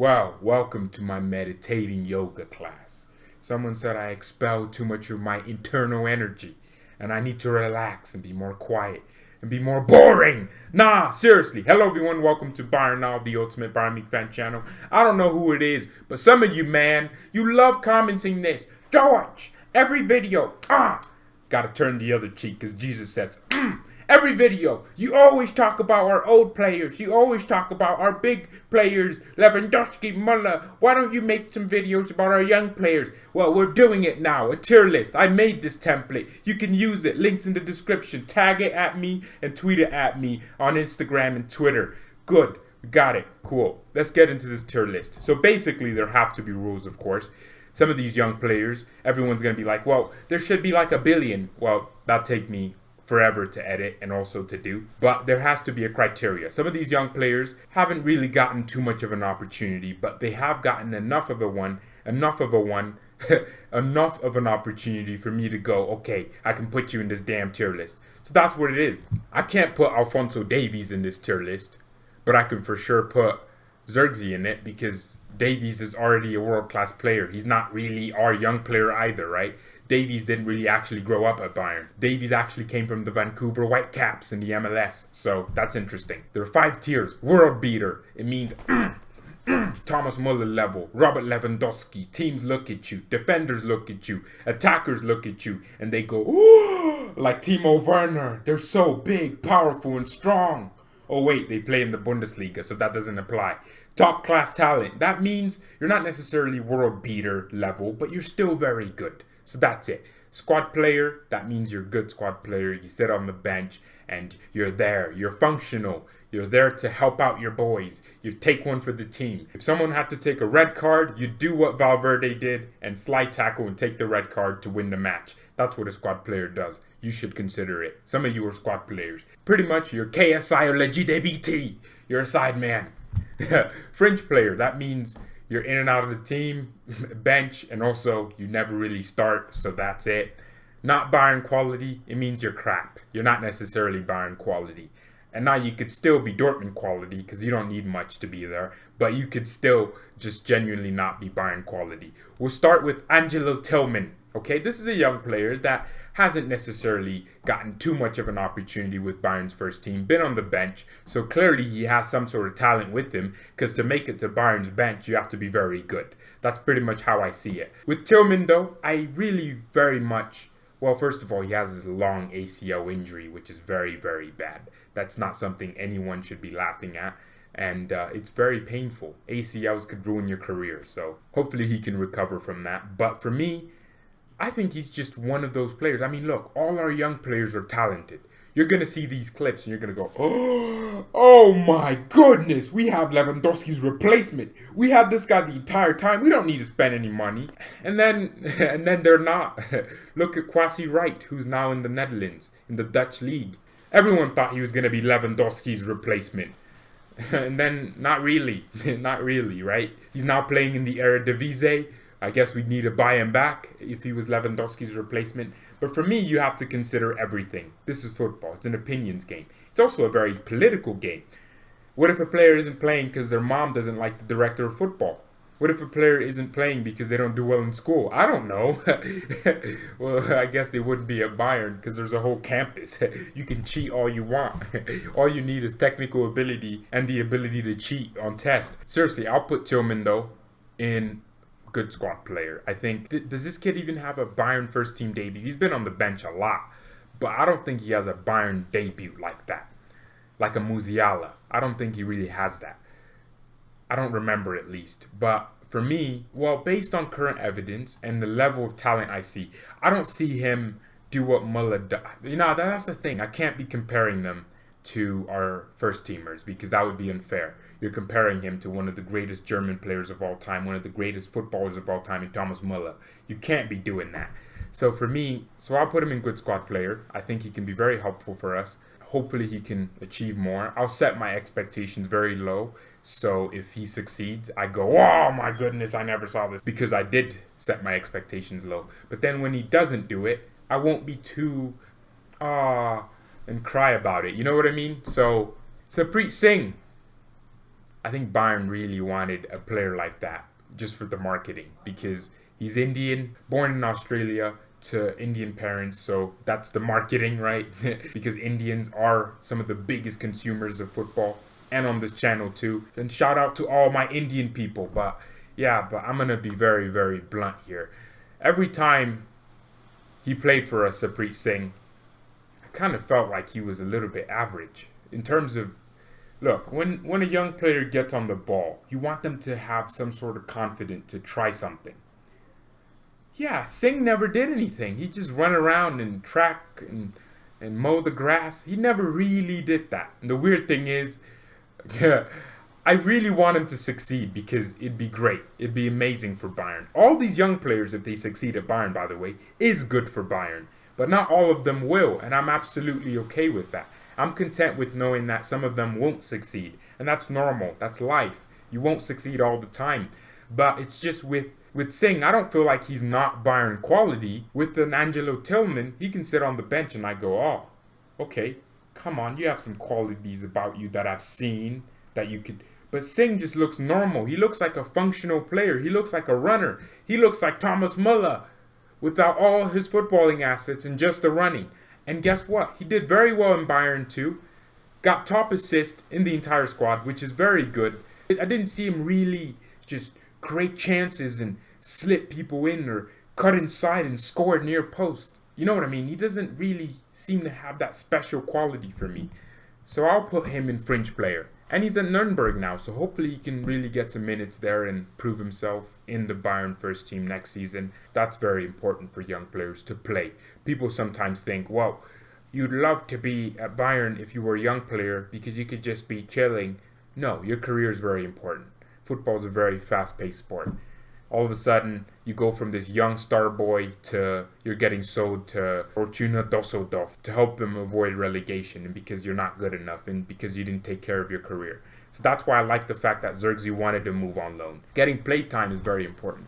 Well, welcome to my meditating yoga class. Someone said I expelled too much of my internal energy and I need to relax and be more quiet and be more boring. Nah, seriously. Hello everyone, welcome to BayernNow, the ultimate Bayern Munich fan channel. I don't know who it is, but some of you, man, you love commenting this. George, every video, gotta turn the other cheek because Jesus says, every video, you always talk about our old players. You always talk about our big players, Lewandowski, Müller. Why don't you make some videos about our young players? Well, we're doing it now, a tier list. I made this template. You can use it. Links in the description. Tag it at me and tweet it at me on Instagram and Twitter. Good. Got it. Cool. Let's get into this tier list. So basically, there have to be rules, of course. Some of these young players, everyone's going to be like, well, there should be like 1 billion. Well, that'll take me forever to edit and also to do, but there has to be a criteria. Some of these young players haven't really gotten too much of an opportunity, but they have gotten enough of an opportunity for me to go, okay, I can put you in this damn tier list. So that's what it is. I can't put Alphonso Davies in this tier list, but I can for sure put Zirkzee in it because Davies is already a world-class player. He's not really our young player either, right? Davies didn't really actually grow up at Bayern. Davies actually came from the Vancouver Whitecaps in the MLS, so that's interesting. There are 5 tiers. World beater. It means Thomas Müller level, Robert Lewandowski. Teams look at you, defenders look at you, attackers look at you, and they go, ooh, like Timo Werner. They're so big, powerful, and strong. Oh wait, they play in the Bundesliga, so that doesn't apply. Top class talent. That means you're not necessarily world beater level, but you're still very good. So that's it. Squad player, that means you're a good squad player. You sit on the bench and you're there. You're functional. You're there to help out your boys. You take one for the team. If someone had to take a red card, you do what Valverde did and slide tackle and take the red card to win the match. That's what a squad player does. You should consider it. Some of you are squad players. Pretty much you're KSI or LGBT. You're a side man. Fringe player, that means you're in and out of the team, bench, and also you never really start, so that's it. Not Bayern quality, it means you're crap. You're not necessarily Bayern quality. And now you could still be Dortmund quality because you don't need much to be there, but you could still just genuinely not be Bayern quality. We'll start with Angelo Tillman. Okay, this is a young player that hasn't necessarily gotten too much of an opportunity with Bayern's first team, been on the bench, so clearly he has some sort of talent with him, because to make it to Bayern's bench, you have to be very good. That's pretty much how I see it. With Tillman, though, I really very much, well, first of all, he has this long ACL injury, which is very, very bad. That's not something anyone should be laughing at. And it's very painful. ACLs could ruin your career, so hopefully he can recover from that. But for me, I think he's just one of those players. I mean, look, all our young players are talented. You're going to see these clips and you're going to go, oh my goodness, we have Lewandowski's replacement. We had this guy the entire time. We don't need to spend any money. And then they're not. Look at Kwasi Wright, who's now in the Netherlands, in the Dutch league. Everyone thought he was going to be Lewandowski's replacement. And then not really, right? He's now playing in the Eredivisie. I guess we'd need to buy him back if he was Lewandowski's replacement. But for me, you have to consider everything. This is football. It's an opinions game. It's also a very political game. What if a player isn't playing because their mom doesn't like the director of football? What if a player isn't playing because they don't do well in school? I don't know. Well, I guess they wouldn't be at Bayern because there's a whole campus. You can cheat all you want. All you need is technical ability and the ability to cheat on test. Seriously, I'll put Tillman, though, in good squad player. I think, does this kid even have a Bayern first team debut? He's been on the bench a lot, but I don't think he has a Bayern debut like that. Like a Musiala. I don't think he really has that. I don't remember at least. But for me, well, based on current evidence and the level of talent I see, I don't see him do what Müller does. You know, that's the thing. I can't be comparing them to our first teamers because that would be unfair. You're comparing him to one of the greatest German players of all time, one of the greatest footballers of all time, in Thomas Müller. You can't be doing that. So for me, I'll put him in good squad player. I think he can be very helpful for us. Hopefully he can achieve more. I'll set my expectations very low. So if he succeeds, I go, oh my goodness, I never saw this. Because I did set my expectations low. But then when he doesn't do it, I won't be too, and cry about it. You know what I mean? So, Singh. I think Bayern really wanted a player like that just for the marketing because he's Indian, born in Australia to Indian parents, so that's the marketing, right? Because Indians are some of the biggest consumers of football and on this channel too. And shout out to all my Indian people, but I'm gonna be very, very blunt here. Every time he played for us, Zirkzee Singh, I kind of felt like he was a little bit average in terms of, look, when a young player gets on the ball, you want them to have some sort of confidence to try something. Yeah, Singh never did anything. He just run around and track and mow the grass. He never really did that. And the weird thing is, I really want him to succeed because it'd be great. It'd be amazing for Bayern. All these young players, if they succeed at Bayern, by the way, is good for Bayern. But not all of them will, and I'm absolutely okay with that. I'm content with knowing that some of them won't succeed. And that's normal. That's life. You won't succeed all the time. But it's just with Singh, I don't feel like he's not Bayern quality. With an Angelo Tillman, he can sit on the bench and I go, oh, okay, come on, you have some qualities about you that I've seen that you could. But Singh just looks normal. He looks like a functional player. He looks like a runner. He looks like Thomas Müller without all his footballing assets and just the running. And guess what? He did very well in Bayern too. Got top assist in the entire squad, which is very good. I didn't see him really just create chances and slip people in or cut inside and score near post. You know what I mean? He doesn't really seem to have that special quality for me. So I'll put him in fringe player. And he's at Nuremberg now, so hopefully he can really get some minutes there and prove himself in the Bayern first team next season. That's very important for young players to play. People sometimes think, well, you'd love to be at Bayern if you were a young player because you could just be chilling. No, your career is very important. Football is a very fast-paced sport. All of a sudden, you go from this young star boy to you're getting sold to Fortuna Düsseldorf to help them avoid relegation and because you're not good enough and because you didn't take care of your career. So that's why I like the fact that Zirkzee wanted to move on loan. Getting play time is very important.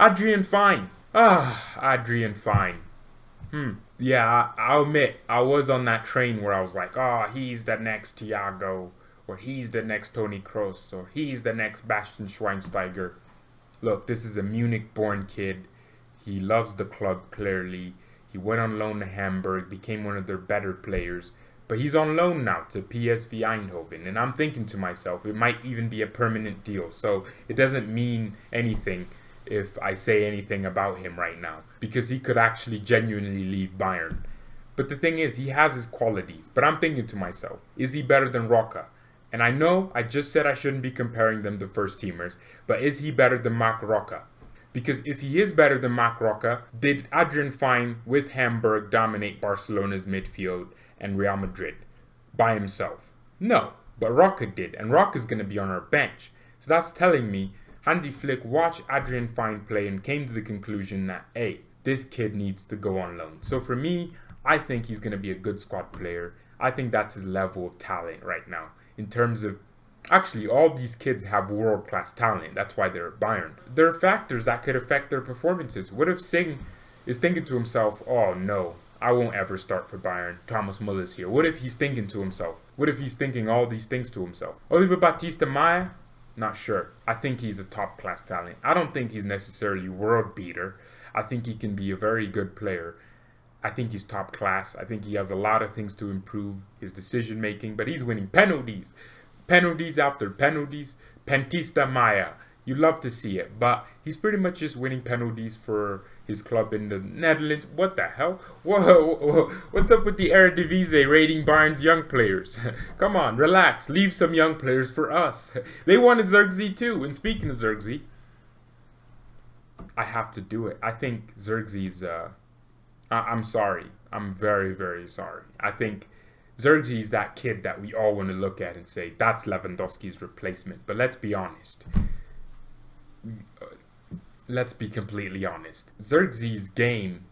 Adrian Fein. Adrian Fein. Yeah, I'll admit, I was on that train where I was like, he's the next Thiago, or he's the next Toni Kroos, or he's the next Bastian Schweinsteiger. Look, this is a Munich-born kid. He loves the club, clearly. He went on loan to Hamburg, became one of their better players. But he's on loan now to PSV Eindhoven. And I'm thinking to myself, it might even be a permanent deal. So it doesn't mean anything if I say anything about him right now. Because he could actually genuinely leave Bayern. But the thing is, he has his qualities. But I'm thinking to myself, is he better than Roca? And I know I just said I shouldn't be comparing them to first teamers, but is he better than Marc Roca? Because if he is better than Marc Roca, did Adrian Fein with Hamburg dominate Barcelona's midfield and Real Madrid by himself? No, but Roca did, and Roca's going to be on our bench. So that's telling me Hansi Flick watched Adrian Fein play and came to the conclusion that, hey, this kid needs to go on loan. So for me, I think he's going to be a good squad player. I think that's his level of talent right now. In terms of, actually, all these kids have world-class talent. That's why they're at Bayern. There are factors that could affect their performances. What if Singh is thinking to himself, oh no, I won't ever start for Bayern. Thomas Müller's here. What if he's thinking to himself? What if he's thinking all these things to himself? Oliver Batista Meier? Not sure. I think he's a top-class talent. I don't think he's necessarily world beater. I think he can be a very good player. I think he's top class. I think he has a lot of things to improve his decision making, but he's winning penalties. Penalties after penalties. Batista Meier. You love to see it, but he's pretty much just winning penalties for his club in the Netherlands. What the hell? Whoa, what's up with the Eredivisie rating Bayern's young players? Come on, relax. Leave some young players for us. They wanted Zirkzee too. And speaking of Zirkzee, I have to do it. I think Zirkzee's... I'm sorry. I'm very, very sorry. I think Zirkzee is that kid that we all want to look at and say, that's Lewandowski's replacement. But let's be honest. Let's be completely honest. Zirkzee's game,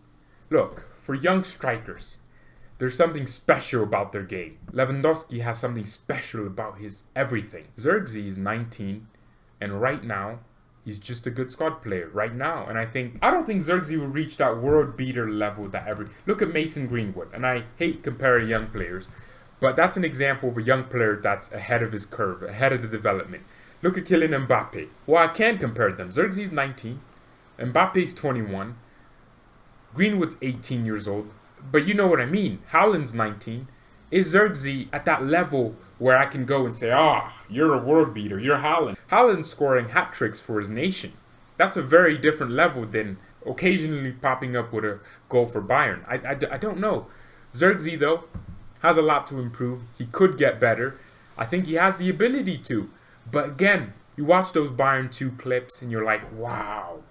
look, for young strikers, there's something special about their game. Lewandowski has something special about his everything. Zirkzee is 19, and right now, he's just a good squad player right now. And I don't think Zirkzee will reach that world beater level that look at Mason Greenwood. And I hate comparing young players. But that's an example of a young player that's ahead of his curve, ahead of the development. Look at Kylian Mbappe. Well, I can compare them. Zirkzee's 19, Mbappe's 21, Greenwood's 18 years old. But you know what I mean. Haaland's 19. Is Zirkzee at that level where I can go and say, you're a world beater, you're Haaland? Haaland's scoring hat tricks for his nation. That's a very different level than occasionally popping up with a goal for Bayern. I don't know. Zirkzee, though, has a lot to improve. He could get better. I think he has the ability to. But again, you watch those Bayern 2 clips and you're like, wow,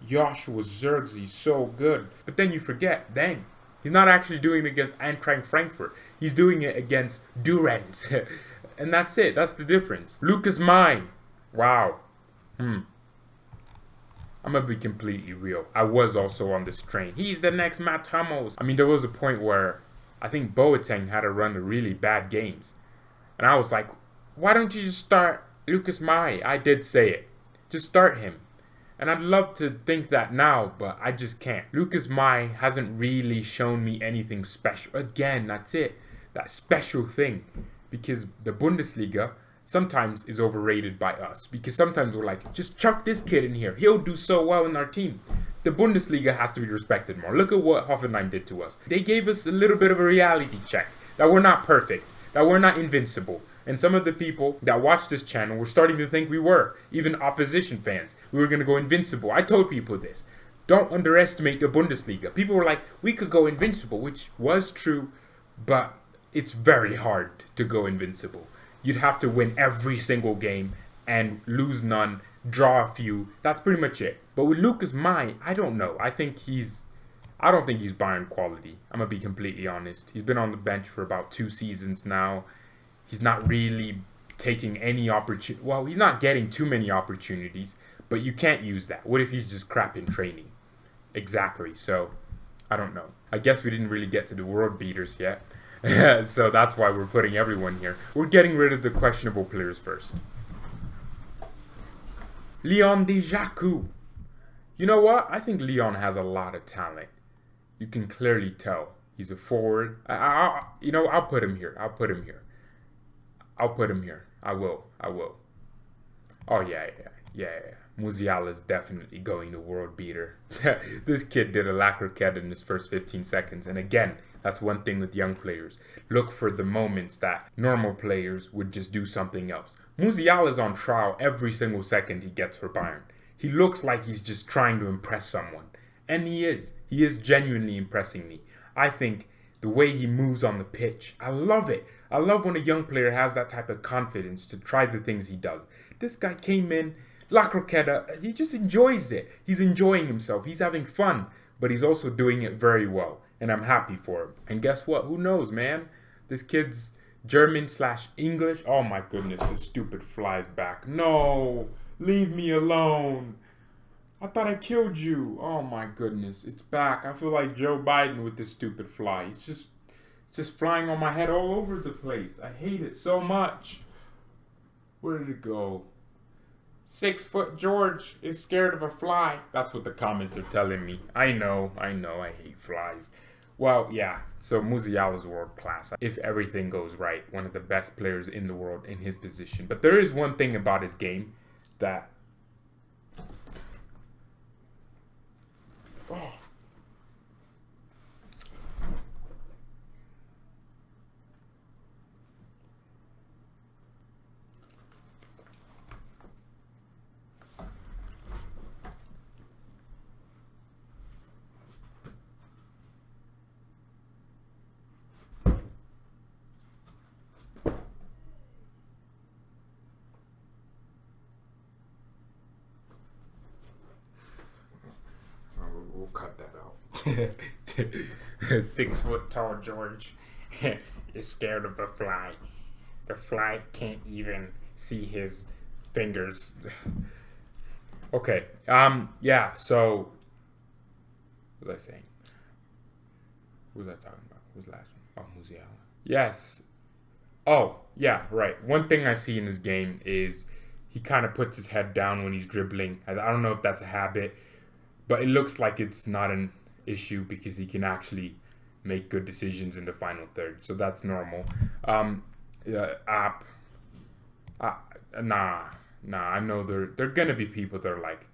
Joshua Zirkzee, so good. But then you forget, dang, he's not actually doing it against Eintracht Frankfurt. He's doing it against Durance. And that's it. That's the difference. Lucas Meier. Wow. I'm going to be completely real. I was also on this train. He's the next Matt Hummels. I mean, there was a point where I think Boateng had a run of really bad games. And I was like, why don't you just start Lucas Meier? I did say it. Just start him. And I'd love to think that now, but I just can't. Lucas Meier hasn't really shown me anything special. Again, that's it. That special thing. Because the Bundesliga sometimes is overrated by us. Because sometimes we're like, just chuck this kid in here. He'll do so well in our team. The Bundesliga has to be respected more. Look at what Hoffenheim did to us. They gave us a little bit of a reality check. That we're not perfect. That we're not invincible. And some of the people that watch this channel were starting to think we were. Even opposition fans. We were going to go invincible. I told people this. Don't underestimate the Bundesliga. People were like, we could go invincible, which was true. But it's very hard to go invincible. You'd have to win every single game and lose none, draw a few. That's pretty much it. But with Lucas Meier, I don't know. I don't think he's Bayern quality. I'm going to be completely honest. He's been on the bench for about 2 seasons now. He's not really taking any opportunity. Well, he's not getting too many opportunities, but you can't use that. What if he's just crap in training? Exactly. So, I don't know. I guess we didn't really get to the world beaters yet. So that's why we're putting everyone here. We're getting rid of the questionable players first. Leon Dejaku. You know what? I think Leon has a lot of talent. You can clearly tell. He's a forward. I'll put him here. I will. Oh, yeah. Musiala is definitely going to world beater. This kid did a la croquette in his first 15 seconds. And again, that's one thing with young players. Look for the moments that normal players would just do something else. Musiala is on trial every single second he gets for Bayern. He looks like he's just trying to impress someone. And he is. He is genuinely impressing me. I think the way he moves on the pitch, I love it. I love when a young player has that type of confidence to try the things he does. This guy came in, La Croqueta, he just enjoys it. He's enjoying himself. He's having fun. But he's also doing it very well. And I'm happy for him. And guess what? Who knows, man? This kid's German/English. Oh my goodness, this stupid fly's back. No, leave me alone. I thought I killed you. Oh my goodness, it's back. I feel like Joe Biden with this stupid fly. It's just flying on my head all over the place. I hate it so much. Where did it go? 6-foot George is scared of a fly. That's what the comments are telling me. I know, I hate flies. Well, yeah, so Musiala's world class. If everything goes right, one of the best players in the world in his position. But there is one thing about his game that... Oh. We'll cut that out. 6 foot tall George is scared of a fly. The fly can't even see his fingers. Okay. Yeah. So, what was I saying? What was I talking about? What was the last one? Oh, Musiala. Yes. Oh, yeah. Right. One thing I see in his game is he kind of puts his head down when he's dribbling. I don't know if that's a habit. But it looks like it's not an issue because he can actually make good decisions in the final third. So that's normal. Nah. I know there gonna be people that are like,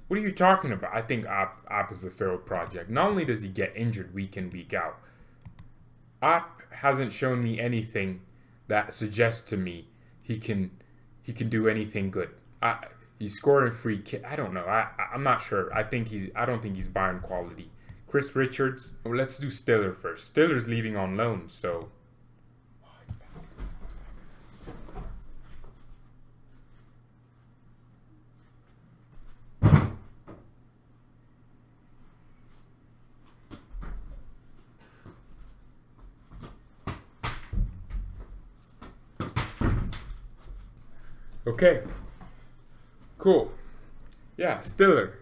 what are you talking about? I think App is a failed project. Not only does he get injured week in, week out, App hasn't shown me anything that suggests to me he can do anything good. He's scoring free kick. I don't know. I'm not sure. I don't think he's Bayern quality. Chris Richards. Well, let's do Stiller first. Stiller's leaving on loan, so. Okay. Cool. Yeah, Stiller.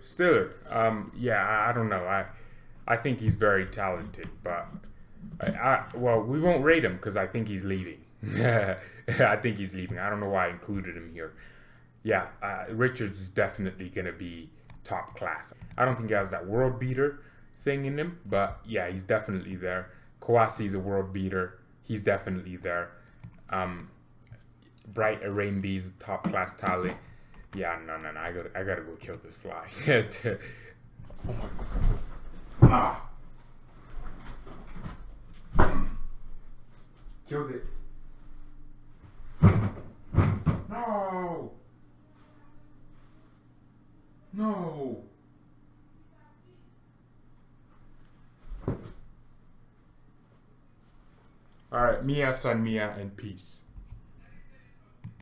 Yeah, I don't know. I think he's very talented, but well, we won't rate him because I think he's leaving. I think he's leaving. I don't know why I included him here. Yeah, Richards is definitely gonna be top class. I don't think he has that world beater thing in him, but yeah, he's definitely there. Kouassi's a world beater. He's definitely there. Bright Araimbi's top class talent. Yeah, no. I gotta go kill this fly. Oh my god. Killed it. No. Alright, Mia San Mia and peace.